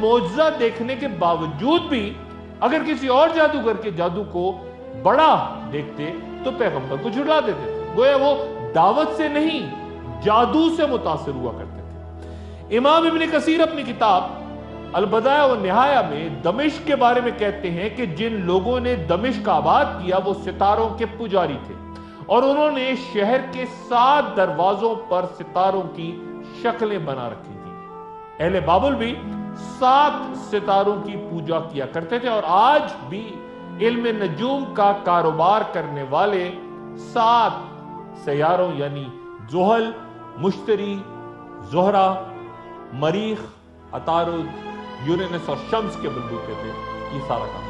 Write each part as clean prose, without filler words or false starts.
معجزہ دیکھنے کے باوجود بھی اگر کسی اور جادوگر کے جادو کو بڑا دیکھتے تو پیغمبر کو جھٹلا دیتے تھے. گویا وہ دعوت سے نہیں جادو سے متاثر ہوا کرتے تھے. امام ابن کثیر اپنی کتاب البدایہ والنہایہ میں دمشق کے بارے میں کہتے ہیں کہ جن لوگوں نے دمشق آباد کیا وہ ستاروں کے پجاری تھے اور انہوں نے شہر کے 7 دروازوں پر ستاروں کی شکلیں بنا رکھی تھی. اہل بابل بھی 7 ستاروں کی پوجا کیا کرتے تھے اور آج بھی علم نجوم کا کاروبار کرنے والے 7 سیاروں یعنی زحل، مشتری، زہرہ، مریخ، عطارد، یورینس اور شمس کے بندوقے تھے. یہ سارا کام.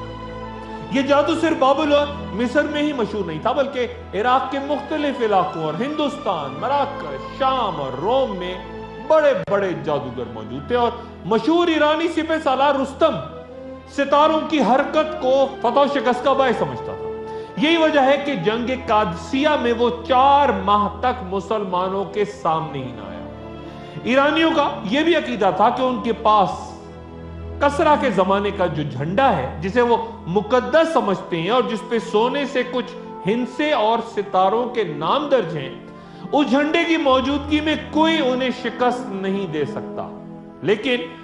یہ جادو صرف بابل اور مصر میں ہی مشہور نہیں تھا بلکہ عراق کے مختلف علاقوں اور ہندوستان، مراکش، شام اور روم میں بڑے بڑے جادوگر موجود تھے. اور مشہور ایرانی سپہ سالار رستم ستاروں کی حرکت کو فتح و شکست کا باعث سمجھتا تھا. یہی وجہ ہے کہ جنگ قادسیہ میں وہ 4 ماہ تک مسلمانوں کے سامنے ہی نہ آیا. ایرانیوں کا یہ بھی عقیدہ تھا کہ ان کے پاس کسرا کے زمانے کا جو جھنڈا ہے جسے وہ مقدس سمجھتے ہیں اور جس پہ سونے سے کچھ ہندسے اور ستاروں کے نام درج ہیں، اس جھنڈے کی موجودگی میں کوئی انہیں شکست نہیں دے سکتا. لیکن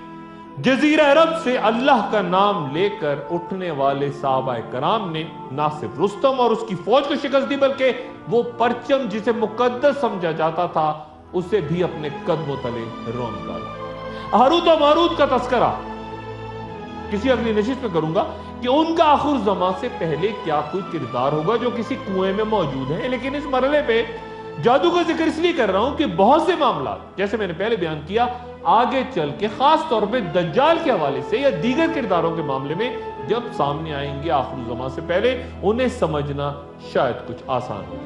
جزیرہ عرب سے اللہ کا نام لے کر اٹھنے والے صحابہ کرام نے نہ صرف رستم اور اس کی فوج کو شکست دی بلکہ وہ پرچم جسے مقدس سمجھا جاتا تھا اسے بھی اپنے قدموں تلے رو نکالا. ہاروت و ماروت کا تذکرہ کسی اگلی نشست میں کروں گا کہ ان کا آخر زمان سے پہلے کیا کوئی کردار ہوگا جو کسی کنویں میں موجود ہے. لیکن اس مرحلے پہ جادو کا ذکر اس لیے کر رہا ہوں کہ بہت سے معاملات جیسے میں نے پہلے بیان کیا آگے چل کے خاص طور پہ دجال کے حوالے سے یا دیگر کرداروں کے معاملے میں جب سامنے آئیں گے آخر زمان سے پہلے انہیں سمجھنا شاید کچھ آسان ہو.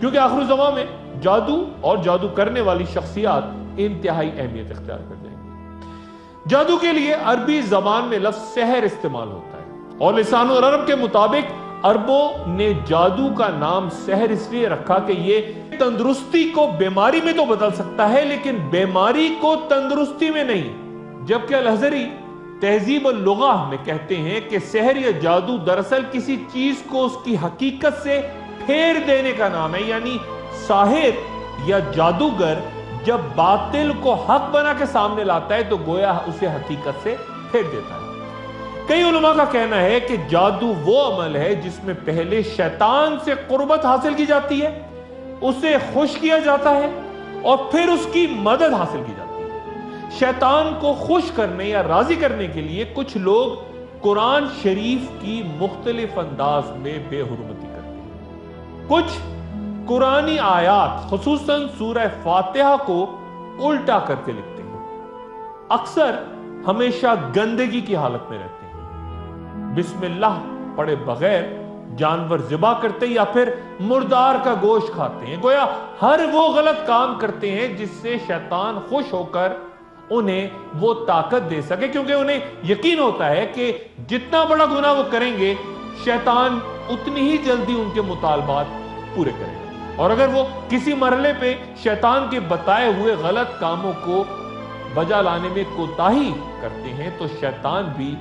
کیونکہ آخر زمان میں جادو اور جادو کرنے والی شخصیات انتہائی اہمیت اختیار کر جائیں گے. جادو کے لیے عربی زبان میں لفظ سحر استعمال ہوتا ہے اور لسان العرب کے مطابق عربوں نے جادو کا نام سحر اس لیے رکھا کہ یہ تندرستی کو بیماری میں تو بدل سکتا ہے لیکن بیماری کو تندرستی میں نہیں. جبکہ الازہری تہذیب اللغہ میں کہتے ہیں کہ سحر یا جادو دراصل کسی چیز کو اس کی حقیقت سے پھیر دینے کا نام ہے. یعنی ساحر یا جادوگر جب باطل کو حق بنا کے سامنے لاتا ہے تو گویا اسے حقیقت سے پھیر دیتا ہے. کئی علماء کا کہنا ہے کہ جادو وہ عمل ہے جس میں پہلے شیطان سے قربت حاصل کی جاتی ہے، اسے خوش کیا جاتا ہے اور پھر اس کی مدد حاصل کی جاتی ہے. شیطان کو خوش کرنے یا راضی کرنے کے لیے کچھ لوگ قرآن شریف کی مختلف انداز میں بے حرمتی کرتے ہیں. کچھ قرآنی آیات خصوصاً سورہ فاتحہ کو الٹا کر کے لکھتے ہیں. اکثر ہمیشہ گندگی کی حالت میں رہتے ہیں. بسم اللہ پڑھے بغیر جانور ذبح کرتے یا پھر مردار کا گوشت کھاتے ہیں. گویا ہر وہ غلط کام کرتے ہیں جس سے شیطان خوش ہو کر انہیں وہ طاقت دے سکے کیونکہ انہیں یقین ہوتا ہے کہ جتنا بڑا گناہ وہ کریں گے شیطان اتنی ہی جلدی ان کے مطالبات پورے کرے گا. اور اگر وہ کسی مرحلے پہ شیطان کے بتائے ہوئے غلط کاموں کو بجا لانے میں کوتاہی کرتے ہیں تو شیطان بھی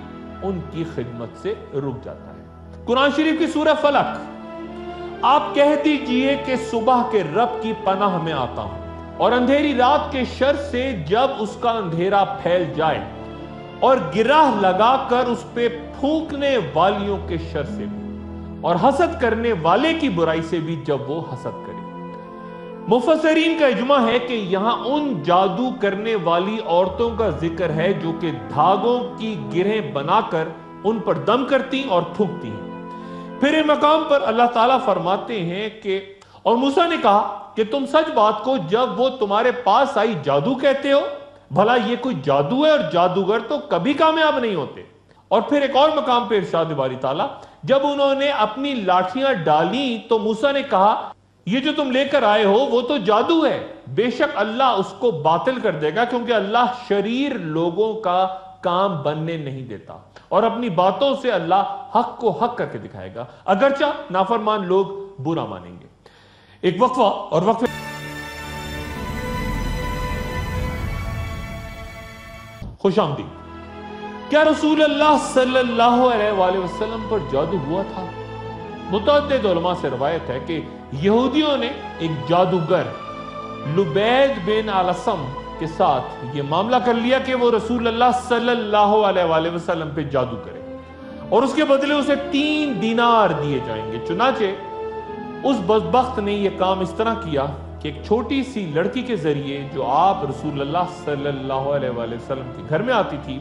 ان کی خدمت سے رک جاتا ہے. قرآن شریف کی سورہ فلق آپ کہہ دیجئے کہ صبح کے رب کی پناہ میں آتا ہوں اور اندھیری رات کے شر سے جب اس کا اندھیرا پھیل جائے اور گرہ لگا کر اس پہ پھونکنے والیوں کے شر سے بھی اور حسد کرنے والے کی برائی سے بھی جب وہ حسد کرے. مفسرین کا اجماع ہے کہ یہاں ان جادو کرنے والی عورتوں کا ذکر ہے جو کہ دھاگوں کی گرہیں بنا کر ان پر دم کرتی اور پھونکتی ہیں. پھر اس مقام پر اللہ تعالیٰ فرماتے ہیں کہ اور موسیٰ نے کہا کہ تم سچ بات کو جب وہ تمہارے پاس آئی جادو کہتے ہو. بھلا یہ کوئی جادو ہے اور جادوگر تو کبھی کامیاب نہیں ہوتے. اور پھر ایک اور مقام پہ ارشاد باری تعالیٰ جب انہوں نے اپنی لاٹھیاں ڈالی تو موسیٰ نے کہا یہ جو تم لے کر آئے ہو وہ تو جادو ہے. بے شک اللہ اس کو باطل کر دے گا کیونکہ اللہ شریر لوگوں کا کام بننے نہیں دیتا اور اپنی باتوں سے اللہ حق کو حق کر کے دکھائے گا اگرچہ نافرمان لوگ برا مانیں گے. ایک وقفہ اور وقفے خوش آمدید۔ کیا رسول اللہ صلی اللہ علیہ وآلہ وسلم پر جادو ہوا تھا؟ متعدد علماء سے روایت ہے کہ یہودیوں نے ایک جادوگر لبید بن علسم کے ساتھ یہ معاملہ کر لیا کہ وہ رسول اللہ صلی اللہ علیہ وآلہ وسلم پہ جادو کرے اور اس کے بدلے اسے 3 دینار دیے جائیں گے۔ چنانچہ اس بدبخت نے یہ کام اس طرح کیا کہ ایک چھوٹی سی لڑکی کے ذریعے جو آپ رسول اللہ صلی اللہ علیہ وآلہ وسلم کے گھر میں آتی تھی،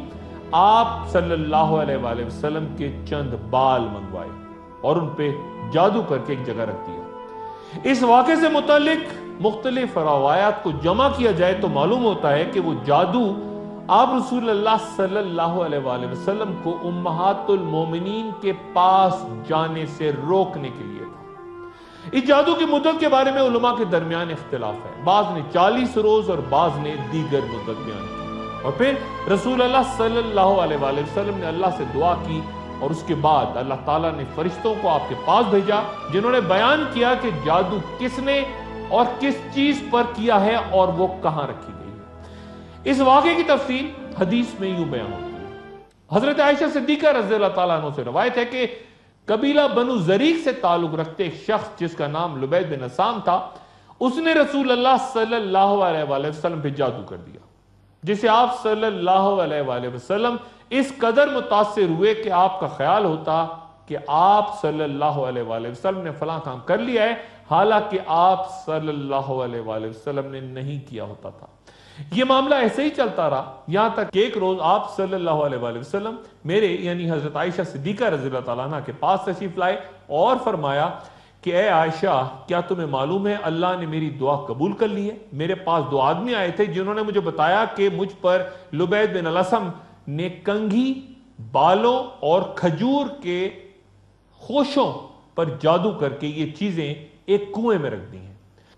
آپ صلی اللہ علیہ وآلہ وسلم کے چند بال منگوائے اور ان پہ جادو کر کے ایک جگہ رکھ دیا۔ اس واقعے سے متعلق مختلف روایات کو جمع کیا جائے تو معلوم ہوتا ہے کہ وہ جادو آپ رسول اللہ صلی اللہ علیہ وآلہ وسلم کو امہات المومنین کے پاس جانے سے روکنے کے لیے تھا۔ اس جادو کی مدت کے بارے میں علماء کے درمیان اختلاف ہے، بعض نے 40 روز اور بعض نے دیگر مدت بیان کی۔ اور پھر رسول اللہ صلی اللہ علیہ وآلہ وسلم نے اللہ سے دعا کی اور اس کے بعد اللہ تعالیٰ نے فرشتوں کو آپ کے پاس بھیجا جنہوں نے بیان کیا کہ جادو کس نے اور کس چیز پر کیا ہے اور وہ کہاں رکھی گئی ہے۔ اس واقعے کی تفصیل حدیث میں یوں بیان ہوتی ہے۔ حضرت عائشہ صدیقہ رضی اللہ تعالیٰ عنہ سے روایت ہے کہ قبیلہ بنو زریق سے تعلق رکھتے ایک شخص جس کا نام لبید بن عصام تھا، اس نے رسول اللہ صلی اللہ علیہ وآلہ وسلم پہ جادو کر دیا، جسے آپ صلی اللہ علیہ وآلہ وسلم اس قدر متاثر ہوئے کہ آپ کا خیال ہوتا کہ آپ صلی اللہ علیہ وآلہ وسلم نے فلاں کام کر لیا ہے، حالانکہ آپ صلی اللہ علیہ وآلہ وسلم نے نہیں کیا ہوتا تھا۔ یہ معاملہ ایسے ہی چلتا رہا یہاں تک کہ ایک روز آپ صلی اللہ علیہ وآلہ وسلم میرے یعنی حضرت عائشہ صدیقہ رضی اللہ تعالیٰ عنہ کے پاس تشریف لائے اور فرمایا کہ اے عائشہ، کیا تمہیں معلوم ہے اللہ نے میری دعا قبول کر لی ہے؟ میرے پاس 2 آدمی آئے تھے جنہوں نے مجھے بتایا کہ مجھ پر لبید بن علسم نے کنگھی، بالوں اور کھجور کے خوشوں پر جادو کر کے یہ چیزیں ایک کنویں میں رکھ دی ہیں۔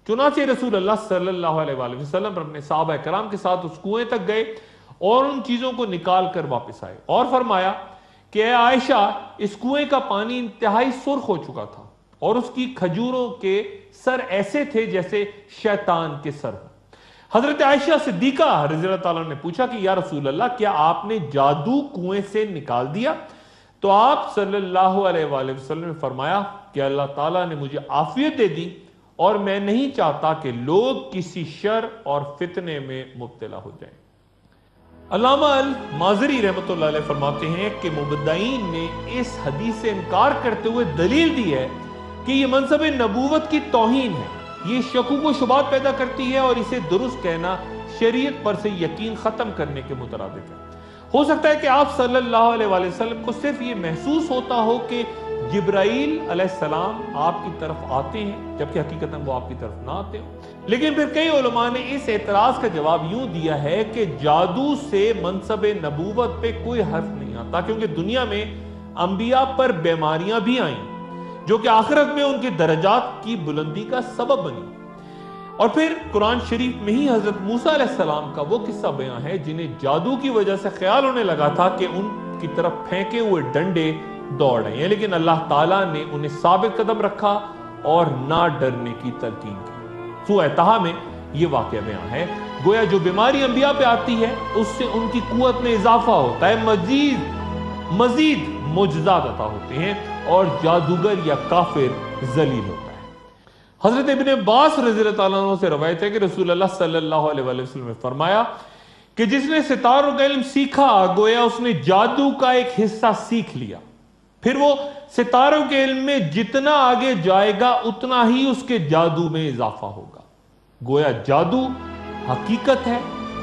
چنانچہ رسول اللہ صلی اللہ علیہ وآلہ وسلم اپنے صحابہ کرام کے ساتھ اس کنویں تک گئے اور ان چیزوں کو نکال کر واپس آئے اور فرمایا کہ اے عائشہ، اس کنویں کا پانی انتہائی سرخ ہو چکا تھا اور اس کی کھجوروں کے سر ایسے تھے جیسے شیطان کے سر ہوں۔ حضرت عائشہ صدیقہ رضی اللہ تعالیٰ نے پوچھا کہ یا رسول اللہ، کیا آپ نے جادو کنویں سے نکال دیا؟ تو آپ صلی اللہ علیہ وآلہ وسلم نے فرمایا کہ اللہ تعالیٰ نے مجھے عافیت دے دی اور میں نہیں چاہتا کہ لوگ کسی شر اور فتنے میں مبتلا ہو جائیں۔ علامہ المازری رحمۃ اللہ علیہ فرماتے ہیں کہ مبتدئین نے اس حدیث سے انکار کرتے ہوئے دلیل دی ہے کہ یہ منصب نبوت کی توہین ہے، یہ شکوک و شبہات پیدا کرتی ہے اور اسے درست کہنا شریعت پر سے یقین ختم کرنے کے مترادف ہے۔ ہو سکتا ہے کہ آپ صلی اللہ علیہ وآلہ وسلم کو صرف یہ محسوس ہوتا ہو کہ جبرائیل علیہ السلام آپ کی طرف آتے ہیں جبکہ حقیقتاً وہ آپ کی طرف نہ آتے ہوں، لیکن پھر کئی علماء نے اس اعتراض کا جواب یوں دیا ہے کہ جادو سے منصب نبوت پہ کوئی حرف نہیں آتا، کیونکہ دنیا میں انبیاء پر بیماریاں بھی آئیں جو کہ آخرت میں ان کے درجات کی بلندی کا سبب بنی۔ اور پھر قرآن شریف میں ہی حضرت موسیٰ علیہ السلام کا وہ قصہ بیان ہے جنہیں جادو کی وجہ سے خیال ہونے لگا تھا کہ ان کی طرف پھینکے ہوئے ڈنڈے دوڑ رہے ہیں، لیکن اللہ تعالیٰ نے انہیں ثابت قدم رکھا اور نہ ڈرنے کی تلقین کی۔ سورہ طٰہٰ میں یہ واقعہ بیان ہے، گویا جو بیماری انبیاء پہ آتی ہے اس سے ان کی قوت میں اضافہ ہوتا ہے، مزید معجزات عطا ہوتے ہیں اور جادوگر یا کافر ذلیل ہوتا ہے۔ حضرت ابن عباس رضی اللہ تعالیٰ عنہ سے روایت ہے کہ رسول اللہ صلی اللہ علیہ وآلہ وسلم نے فرمایا کہ جس نے ستاروں کا علم سیکھا گویا اس نے جادو کا ایک حصہ سیکھ لیا، پھر وہ ستاروں کے علم میں جتنا آگے جائے گا اتنا ہی اس کے جادو میں اضافہ ہوگا۔ گویا جادو حقیقت ہے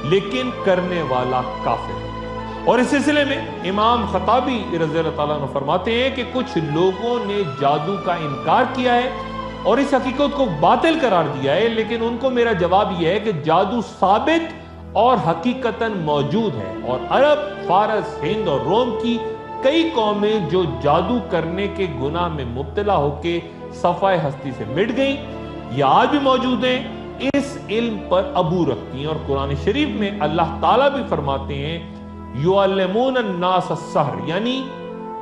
لیکن کرنے والا کافر ہے۔ اور اس سلسلے میں امام خطابی رضی اللہ تعالیٰ عنہ فرماتے ہیں کہ کچھ لوگوں نے جادو کا انکار کیا ہے اور اس حقیقت کو باطل قرار دیا ہے، لیکن ان کو میرا جواب یہ ہے کہ جادو ثابت اور حقیقتاً موجود ہے، اور عرب، فارس، ہند اور روم کی کئی قومیں جو جادو کرنے کے گناہ میں مبتلا ہو کے صفحہ ہستی سے مٹ گئیں یا آج بھی موجود ہیں، اس علم پر عبور رکھتی ہیں۔ اور قرآن شریف میں اللہ تعالیٰ بھی فرماتے ہیں یعلمون الناس السحر، یعنی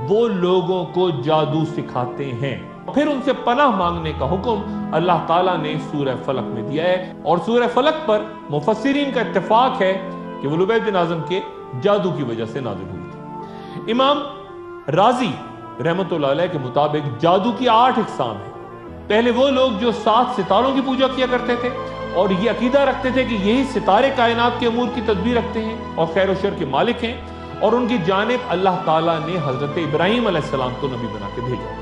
وہ لوگوں کو جادو سکھاتے ہیں۔ پھر ان سے پناہ مانگنے کا حکم اللہ تعالیٰ نے سورہ فلق میں دیا ہے، اور سورہ فلق پر مفسرین کا اتفاق ہے کہ وہ لبید بن اعظم کے جادو کی وجہ سے نازل ہوئی تھی۔ امام رازی رحمت اللہ علیہ کے مطابق جادو کی 8 اقسام ہیں۔ پہلے وہ لوگ جو 7 ستاروں کی پوجا کیا کرتے تھے اور یہ عقیدہ رکھتے تھے کہ یہی ستارے کائنات کے امور کی تدبیر رکھتے ہیں اور خیر و شر کے مالک ہیں، اور ان کی جانب اللہ تعالیٰ نے حضرت ابراہیم علیہ السلام کو نبی بنا کے بھیجا۔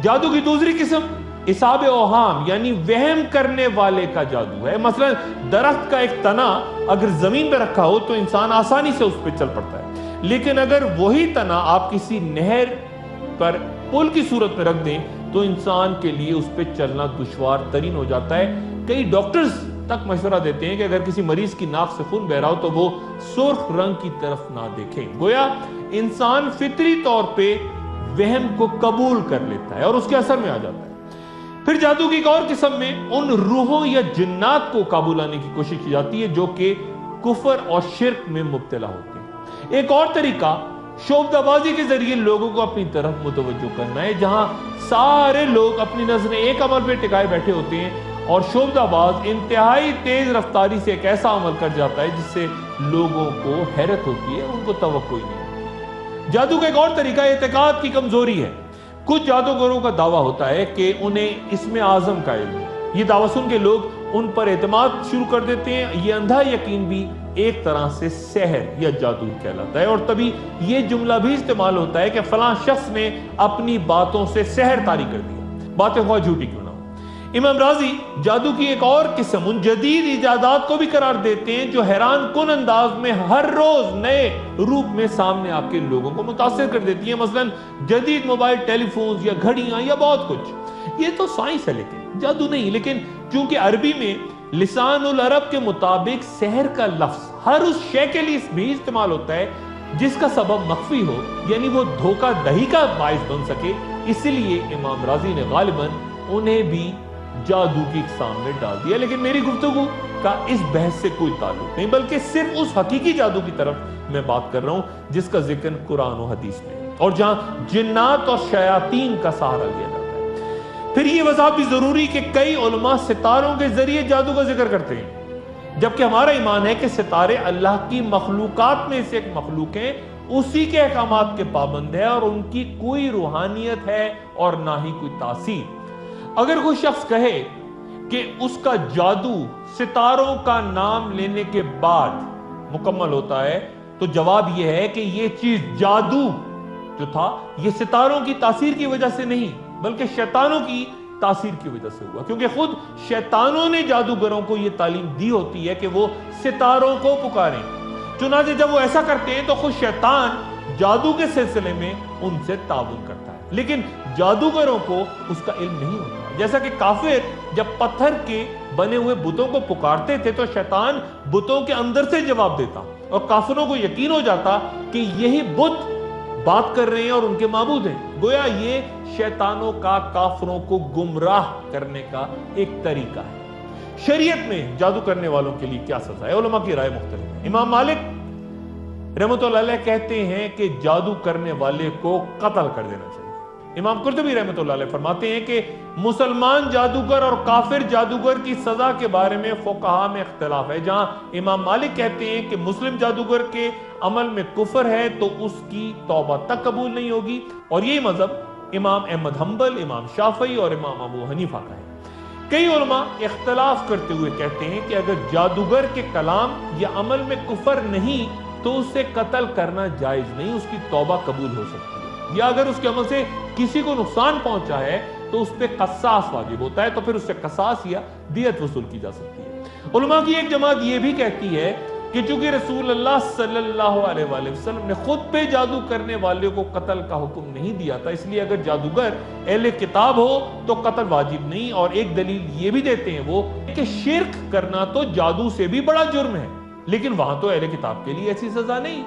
جادو کی دوسری قسم اصحاب اوہام یعنی وہم کرنے والے کا جادو ہے۔ مثلا درخت کا ایک تنا اگر زمین پہ رکھا ہو تو انسان آسانی سے اس پہ چل پڑتا ہے، لیکن اگر وہی تنا آپ کسی نہر پر پل کی صورت میں رکھ دیں تو انسان کے لیے اس پہ چلنا دشوار ترین ہو جاتا ہے۔ کئی ڈاکٹرز تک مشورہ دیتے ہیں کہ اگر کسی مریض کی ناک سے خون بہ رہا ہو تو وہ سرخ رنگ کی طرف نہ دیکھیں۔ گویا انسان فطری طور پہ وہم کو قبول کر لیتا ہے اور اس کے اثر میں آ جاتا ہے۔ پھر جادو کی ایک اور قسم میں ان روحوں یا جنات کو قابو لانے کی کوشش کی جاتی ہے جو کہ کفر اور شرک میں مبتلا ہوتے ہیں۔ ایک اور طریقہ شعبدہ بازی کے ذریعے لوگوں کو اپنی طرف متوجہ کرنا ہے، جہاں سارے لوگ اپنی نظریں ایک عمل پہ ٹکائے بیٹھے ہوتے ہیں اور شعبدہ باز انتہائی تیز رفتاری سے ایک ایسا عمل کر جاتا ہے جس سے لوگوں کو حیرت ہوتی ہے، ان کو توقع ہی نہیں۔ جادو کا ایک اور طریقہ اعتقاد کی کمزوری ہے۔ کچھ جادوگروں کا دعویٰ ہوتا ہے کہ انہیں اسم اعظم کا علم ہے۔ یہ دعویٰ سن کے لوگ ان پر اعتماد شروع کر دیتے ہیں۔ یہ اندھا یقین بھی ایک طرح سے سحر یا جادو کہلاتا ہے، اور تبھی یہ جملہ بھی استعمال ہوتا ہے کہ فلاں شخص نے اپنی باتوں سے سحر طاری کر دیا، باتیں خواہ جھوٹی کیوں نہ ہو۔ امام رازی جادو کی ایک اور قسم ان جدید ایجادات کو بھی قرار دیتے ہیں جو حیران کن انداز میں ہر روز نئے روپ میں سامنے آ کے لوگوں کو متاثر کر دیتی ہیں۔ مثلا جدید موبائل ٹیلی فونز یا گھڑیاں یا بہت کچھ، یہ تو سائنس ہے لیکن جادو نہیں۔ لیکن چونکہ عربی میں لسان العرب کے مطابق سحر کا لفظ ہر اس شے کے لیے بھی استعمال ہوتا ہے جس کا سبب مخفی ہو، یعنی وہ دھوکہ دہی کا باعث بن سکے، اس لیے امام رازی نے غالباً انہیں بھی جادو کی اقسام میں ڈال دیا۔ لیکن میری گفتگو کا اس بحث سے کوئی تعلق نہیں، بلکہ صرف اس حقیقی جادو کی طرف میں بات کر رہا ہوں جس کا ذکر قرآن و حدیث میں ہے اور جہاں جنات اور شیاطین کا سہارا لیا جاتا ہے۔ پھر یہ وضاحت بھی ضروری کہ کئی علماء ستاروں کے ذریعے جادو کا ذکر کرتے ہیں، جبکہ ہمارا ایمان ہے کہ ستارے اللہ کی مخلوقات میں سے ایک مخلوق ہیں، اسی کے احکامات کے پابند ہے اور ان کی کوئی روحانیت ہے اور نہ ہی کوئی تاثیر۔ اگر کوئی شخص کہے کہ اس کا جادو ستاروں کا نام لینے کے بعد مکمل ہوتا ہے تو جواب یہ ہے کہ یہ چیز جادو جو تھا یہ ستاروں کی تاثیر کی وجہ سے نہیں بلکہ شیطانوں کی تاثیر کی وجہ سے ہوا، کیونکہ خود شیطانوں نے جادوگروں کو یہ تعلیم دی ہوتی ہے کہ وہ ستاروں کو پکاریں۔ چنانچہ جب وہ ایسا کرتے ہیں تو خود شیطان جادو کے سلسلے میں ان سے تعاون کرتا ہے، لیکن جادوگروں کو اس کا علم نہیں ہوتا۔ جیسا کہ کافر جب پتھر کے بنے ہوئے بتوں کو پکارتے تھے تو شیطان بتوں کے اندر سے جواب دیتا اور کافروں کو یقین ہو جاتا کہ یہی بت بات کر رہے ہیں اور ان کے معبود ہیں۔ گویا یہ شیطانوں کا کافروں کو گمراہ کرنے کا ایک طریقہ ہے۔ شریعت میں جادو کرنے والوں کے لیے کیا سزا ہے؟ علماء کی رائے مختلف ہے۔ امام مالک رحمت اللہ علیہ کہتے ہیں کہ جادو کرنے والے کو قتل کر دینا چاہیے۔ امام قرطبی رحمت اللہ علیہ فرماتے ہیں کہ مسلمان جادوگر اور کافر جادوگر کی سزا کے بارے میں فقہاء میں اختلاف ہے۔ جہاں امام مالک کہتے ہیں کہ مسلم جادوگر کے عمل میں کفر ہے تو اس کی توبہ تک قبول نہیں ہوگی، اور یہی مذہب امام احمد حنبل، امام شافعی اور امام ابو حنیفہ کا ہے۔ کئی علماء اختلاف کرتے ہوئے کہتے ہیں کہ اگر جادوگر کے کلام یا عمل میں کفر نہیں تو اسے قتل کرنا جائز نہیں، اس کی توبہ قبول ہو سکتی ہے، یا اگر اس کے عمل سے کسی کو نقصان پہنچا ہے تو اس پہ قصاص واجب ہوتا ہے، تو پھر اس سے قصاص یا دیت وصول کی جا سکتی ہے۔ علماء کی ایک جماعت یہ بھی کہتی ہے کہ چونکہ رسول اللہ صلی اللہ علیہ وآلہ وسلم نے خود پہ جادو کرنے والے کو قتل کا حکم نہیں دیا تھا، اس لیے اگر جادوگر اہل کتاب ہو تو قتل واجب نہیں، اور ایک دلیل یہ بھی دیتے ہیں وہ کہ شرک کرنا تو جادو سے بھی بڑا جرم ہے، لیکن وہاں تو اہل کتاب کے لیے ایسی سزا نہیں،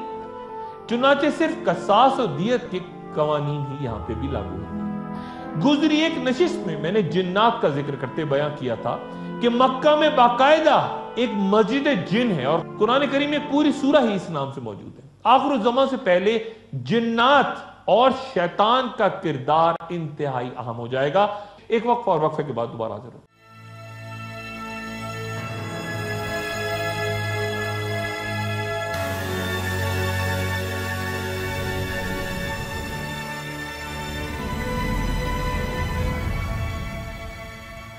چنانچہ صرف قصاص اور دیت کے قوانین ہی یہاں پہ بھی لاگو ہوتے ہیں۔ گزری ایک نشست میں نے جنات کا ذکر کرتے بیان کیا تھا کہ مکہ میں باقاعدہ ایک مسجد جن ہے، اور قرآن کریم میں پوری سورہ ہی اس نام سے موجود ہے۔ آخر الزمان سے پہلے جنات اور شیطان کا کردار انتہائی اہم ہو جائے گا۔ ایک وقفہ اور وقفے کے بعد دوبارہ حاضر ہوں۔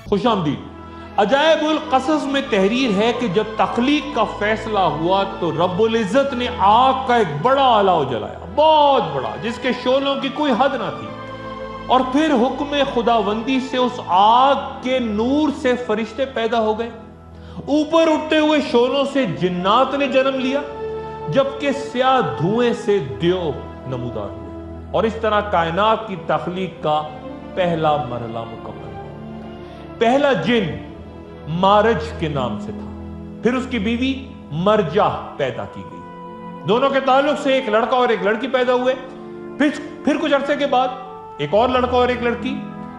خوش آمدید۔ عجائب القصص میں تحریر ہے کہ جب تخلیق کا فیصلہ ہوا تو رب العزت نے آگ کا ایک بڑا الاؤ جلایا، بہت بڑا، جس کے شعلوں کی کوئی حد نہ تھی، اور پھر حکم خداوندی سے اس آگ کے نور سے فرشتے پیدا ہو گئے۔ اوپر اٹھتے ہوئے شعلوں سے جنات نے جنم لیا، جبکہ سیاہ دھوئیں سے دیو نمودار ہوئے، اور اس طرح کائنات کی تخلیق کا پہلا مرحلہ مکمل ہوا۔ پہلا جن مارج کے نام سے تھا، پھر اس کی بیوی مرجہ پیدا کی گئی، دونوں کے تعلق سے ایک لڑکا اور ایک لڑکی پیدا ہوئے، پھر کچھ عرصے کے بعد ایک اور لڑکا اور ایک لڑکی،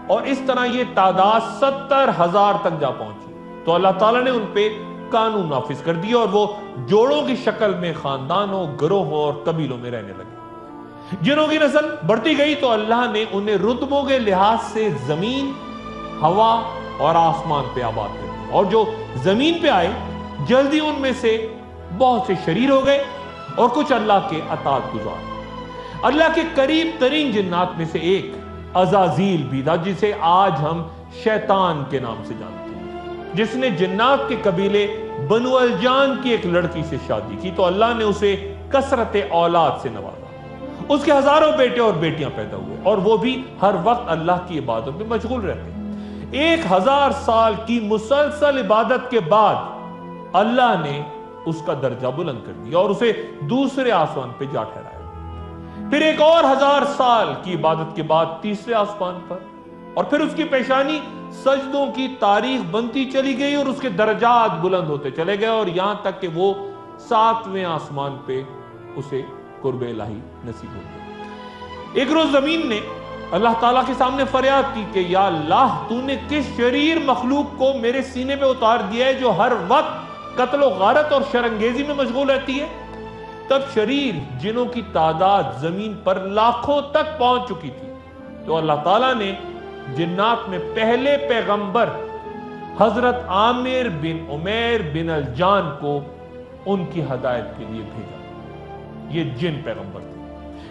اور اس طرح یہ تعداد 70,000 تک جا پہنچی۔ تو اللہ تعالیٰ نے ان پہ قانون نافذ کر دیا، اور وہ جوڑوں کی شکل میں خاندانوں، گروہوں اور قبیلوں میں رہنے لگے۔ جنوں کی نسل بڑھتی گئی تو اللہ نے انہیں رتبوں کے لحاظ سے زمین، ہوا اور آسمان پہ آباد کر دیا، اور جو زمین پہ آئے جلدی ان میں سے بہت سے شریر ہو گئے اور کچھ اللہ کے اطاعت گزار۔ اللہ کے قریب ترین جنات میں سے ایک عزازیل بھی تھا، جسے آج ہم شیطان کے نام سے جانتے ہیں، جس نے جنات کے قبیلے بنو الجان کی ایک لڑکی سے شادی کی تو اللہ نے اسے کثرت اولاد سے نوازا۔ اس کے ہزاروں بیٹے اور بیٹیاں پیدا ہوئے، اور وہ بھی ہر وقت اللہ کی عبادت میں مشغول رہتے۔ 1000 سال کی مسلسل عبادت کے بعد اللہ نے اس کا درجہ بلند کر دیا اور اسے دوسرے آسمان پہ جا ٹھہرایا۔ پھر ایک اور 1000 سال کی عبادت کے بعد تیسرے آسمان پر، اور پھر اس کی پیشانی سجدوں کی تاریخ بنتی چلی گئی اور اس کے درجات بلند ہوتے چلے گئے، اور یہاں تک کہ وہ 7ویں آسمان پہ اسے قرب الہی نصیب ہو گیا۔ ایک روز زمین نے اللہ تعالیٰ کے سامنے فریاد کی کہ یا اللہ، تو نے کس شریر مخلوق کو میرے سینے پہ اتار دیا ہے جو ہر وقت قتل و غارت اور شرانگیزی میں مشغول رہتی ہے؟ تب شریر جنوں کی تعداد زمین پر لاکھوں تک پہنچ چکی تھی، تو اللہ تعالیٰ نے جنات میں پہلے پیغمبر حضرت عامر بن عمیر بن الجان کو ان کی ہدایت کے لیے بھیجا۔ یہ جن پیغمبر تھے،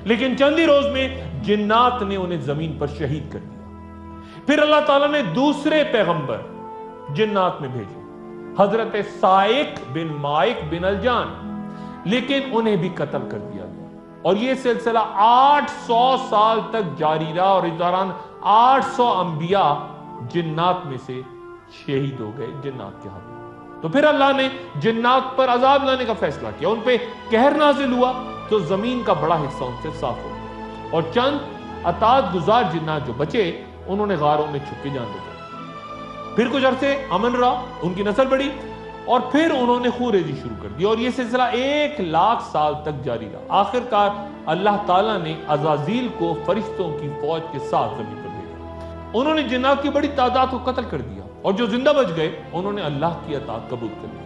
لیکن چند ہی روز میں جنات نے انہیں زمین پر شہید کر دیا۔ پھر اللہ تعالیٰ نے دوسرے پیغمبر جنات میں بھیجے، حضرت صائق بن مائق بن الجان، لیکن انہیں بھی قتل کر دیا گیا، اور یہ سلسلہ 800 سال تک جاری رہا، اور اس دوران 800 انبیاء جنات میں سے شہید ہو گئے جنات کے ہاتھ۔ تو پھر اللہ نے جنات پر عذاب لانے کا فیصلہ کیا، ان پہ قہر نازل ہوا تو زمین کا بڑا حصہ ان سے صاف ہو گیا، اور چند اطاعت گزار جنات جو بچے انہوں نے غاروں میں چھپ کے جان بچائی۔ پھر کچھ عرصے امن رہا، ان کی نسل بڑھی، اور پھر انہوں نے خوریزی شروع کر دی، اور یہ سلسلہ 1,00,000 سال تک جاری رہا۔ آخرکار اللہ تعالیٰ نے عزازیل کو فرشتوں کی فوج کے ساتھ زمین پر بھیجا۔ انہوں نے جنات کی بڑی تعداد کو قتل کر دیا، اور جو زندہ بچ گئے انہوں نے اللہ کی اطاعت قبول کر لی۔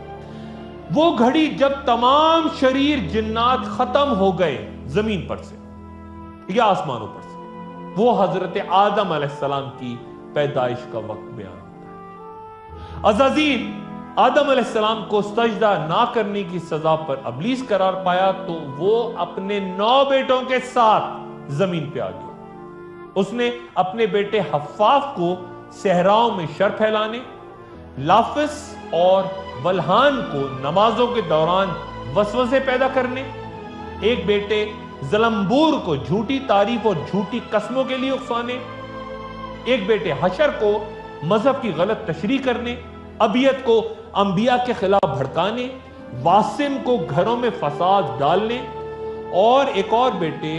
وہ گھڑی جب تمام شریر جنات ختم ہو گئے زمین پر سے یا آسمانوں پر سے، وہ حضرت آدم علیہ السلام کی پیدائش کا وقت بیان ہوتا ہے۔ عزازیل آدم علیہ السلام کو سجدہ نہ کرنے کی سزا پر ابلیس قرار پایا تو وہ اپنے 9 بیٹوں کے ساتھ زمین پہ آ گیا۔ اس نے اپنے بیٹے حفاف کو صحراؤں میں شر پھیلانے، لافس اور ولہان کو نمازوں کے دوران وسوسے پیدا کرنے، ایک بیٹے زلمبور کو جھوٹی تعریف اور جھوٹی قسموں کے لیے اکسانے، ایک بیٹے حشر کو مذہب کی غلط تشریح کرنے، ابیت کو انبیاء کے خلاف بھڑکانے، واسم کو گھروں میں فساد ڈالنے، اور ایک اور بیٹے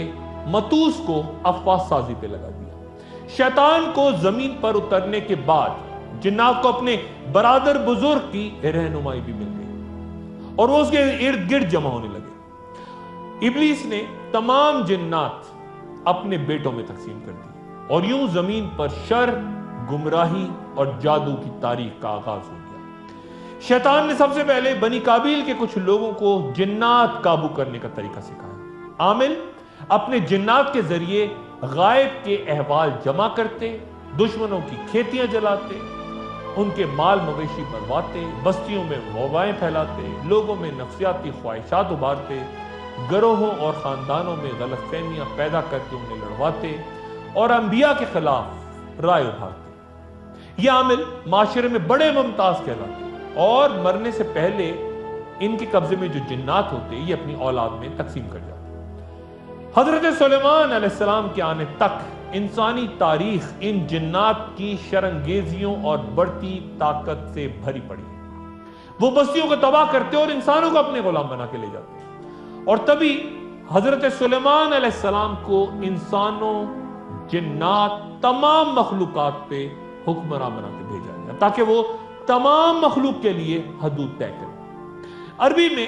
متوس کو افواہ سازی پہ لگا دیا۔ شیطان کو زمین پر اترنے کے بعد جنات کو اپنے برادر بزرگ کی رہنمائی بھی مل گئی، اور وہ اس کے ارد گرد جمع ہونے لگے۔ ابلیس نے تمام جنات اپنے بیٹوں میں تقسیم کر دی، اور یوں زمین پر شر، گمراہی اور جادو کی تاریخ کا آغاز ہو گیا۔ شیطان نے سب سے پہلے بنی قابیل کے کچھ لوگوں کو جنات قابو کرنے کا طریقہ سکھایا۔ عامل اپنے جنات کے ذریعے غائب کے احوال جمع کرتے، دشمنوں کی کھیتیاں جلاتے، ان کے مال مویشی برواتے، بستیوں میں وبائیں پھیلاتے، لوگوں میں نفسیاتی خواہشات ابھارتے، گروہوں اور خاندانوں میں غلط فہمیاں پیدا کر کے انہیں لڑواتے، اور انبیاء کے خلاف رائے ابھارتے۔ یہ عامل معاشرے میں بڑے ممتاز کہلاتے ہیں اور مرنے سے پہلے ان کے قبضے میں جو جنات ہوتے ہیں یہ اپنی اولاد میں تقسیم کر جاتے ہیں۔ حضرت سلیمان علیہ السلام کے آنے تک انسانی تاریخ ان جنات کی شرانگیزیوں اور بڑھتی طاقت سے بھری پڑی ہے۔ وہ بستیوں کو تباہ کرتے اور انسانوں کو اپنے غلام بنا کے لے جاتے ہیں، اور تبھی حضرت سلیمان علیہ السلام کو انسانوں، جنات، تمام مخلوقات پہ حکمراں بنا کے بھیجا گیا تاکہ وہ تمام مخلوق کے لیے حدود طے کرے۔ عربی میں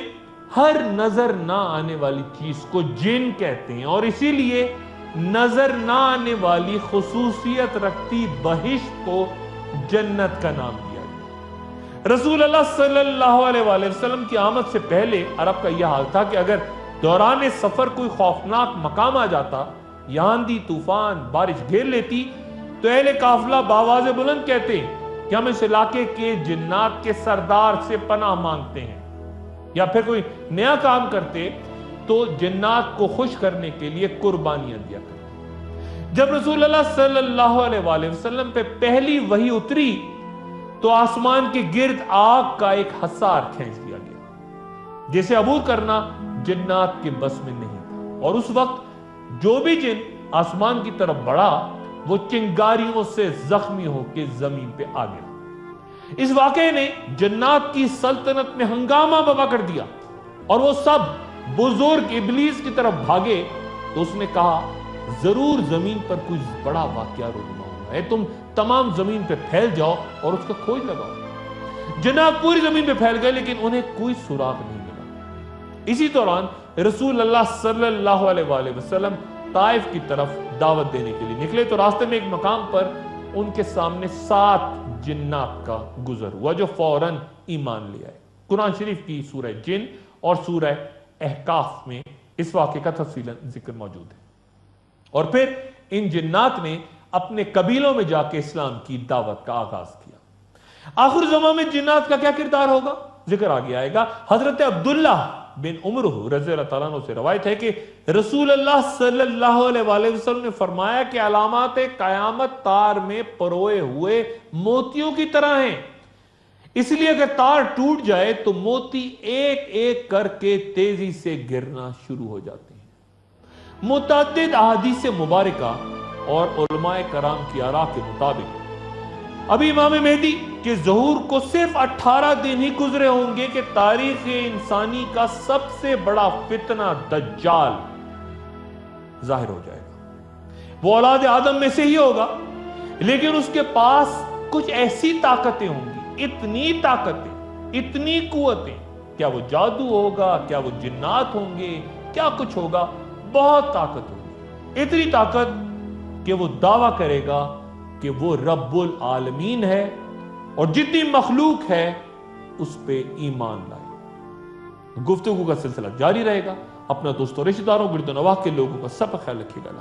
ہر نظر نہ آنے والی چیز کو جن کہتے ہیں، اور اسی لیے نظر نہ آنے والی خصوصیت رکھتی بہشت کو جنت کا نام دیا گیا۔ رسول اللہ صلی اللہ علیہ وآلہ وسلم کی آمد سے پہلے عرب کا یہ حال تھا کہ اگر دوران سفر کوئی خوفناک مقام آ جاتا یا آندھی طوفان بارش گھیر لیتی تو اہل قافلہ بآواز بلند کہتے کہ ہم اس علاقے کے جنات کے سردار سے پناہ مانگتے ہیں، یا پھر کوئی نیا کام کرتے تو جنات کو خوش کرنے کے لیے قربانیاں دیا کرتے۔ جب رسول اللہ صلی اللہ علیہ وآلہ وسلم پہ پہلی وحی اتری تو آسمان کے گرد آگ کا ایک حصار کھینچ دیا گیا جسے عبور کرنا جنات کے بس میں نہیں تھا، اور اس وقت جو بھی جن آسمان کی طرف بڑھا وہ چنگاریوں سے زخمی ہو کے زمین پہ آ گیا۔ اس واقعے نے جنات کی سلطنت میں ہنگامہ برپا کر دیا اور وہ سب بزرگ ابلیس کی طرف بھاگے تو اس نے کہا ضرور زمین پر کوئی بڑا واقعہ رونما ہوا ہے، تم تمام زمین پہ پھیل جاؤ اور اس کا کھوج لگاؤ۔ جنات پوری زمین پہ پھیل گئے لیکن انہیں کوئی سراغ نہیں ملا۔ اسی دوران رسول اللہ صلی اللہ علیہ وآلہ وسلم طائف کی طرف دعوت دینے کے لیے نکلے تو راستے میں ایک مقام پر ان کے سامنے 7 جنات کا گزر ہوا جو فوراً ایمان لے آئے۔ قرآن شریف کی سورہ جن اور سورہ احقاف میں اس واقعے کا تفصیلاً ذکر موجود ہے۔ اور پھر ان جنات نے اپنے قبیلوں میں جا کے اسلام کی دعوت کا آغاز کیا۔ آخر زمان میں جنات کا کیا کردار ہوگا ذکر آگے آئے گا۔ حضرت عبداللہ بن عمرہ رضی اللہ تعالیٰ عنہ سے روایت ہے کہ رسول اللہ صلی اللہ علیہ وآلہ وسلم نے فرمایا کہ علامات قیامت تار میں پروئے ہوئے موتیوں کی طرح ہیں، اس لیے اگر تار ٹوٹ جائے تو موتی ایک ایک کر کے تیزی سے گرنا شروع ہو جاتے ہیں۔ متعدد احادیث مبارکہ اور علماء کرام کی آراء کے مطابق ابھی امام مہدی کے ظہور کو صرف 18 دن ہی گزرے ہوں گے کہ تاریخ انسانی کا سب سے بڑا فتنہ دجال ظاہر ہو جائے گا۔ وہ اولاد آدم میں سے ہی ہوگا لیکن اس کے پاس کچھ ایسی طاقتیں ہوں گی، اتنی طاقتیں، اتنی قوتیں، کیا وہ جادو ہوگا، کیا وہ جنات ہوں گے، کیا کچھ ہوگا، بہت طاقت ہوگی، اتنی طاقت کہ وہ دعویٰ کرے گا کہ وہ رب العالمین ہے اور جتنی مخلوق ہے اس پہ ایمان لائے۔ گفتگو کا سلسلہ جاری رہے گا۔ اپنا دوستوں، رشتہ داروں، گرد و نواح کے لوگوں کا سب خیال رکھیے گا۔